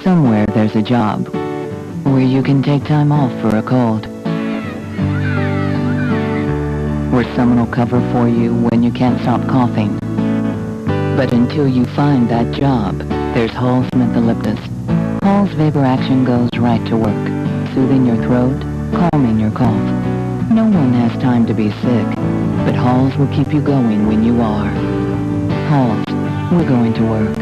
Somewhere there's a job where you can take time off for a cold, where someone will cover for you when you can't stop coughing. But until you find that job, there's Hall's Mentholyptus. Hall's vapor action goes right to work, soothing your throat, calming your cough. No one has time to be sick, but Hall's will keep you going when you are. Hall's, we're going to work.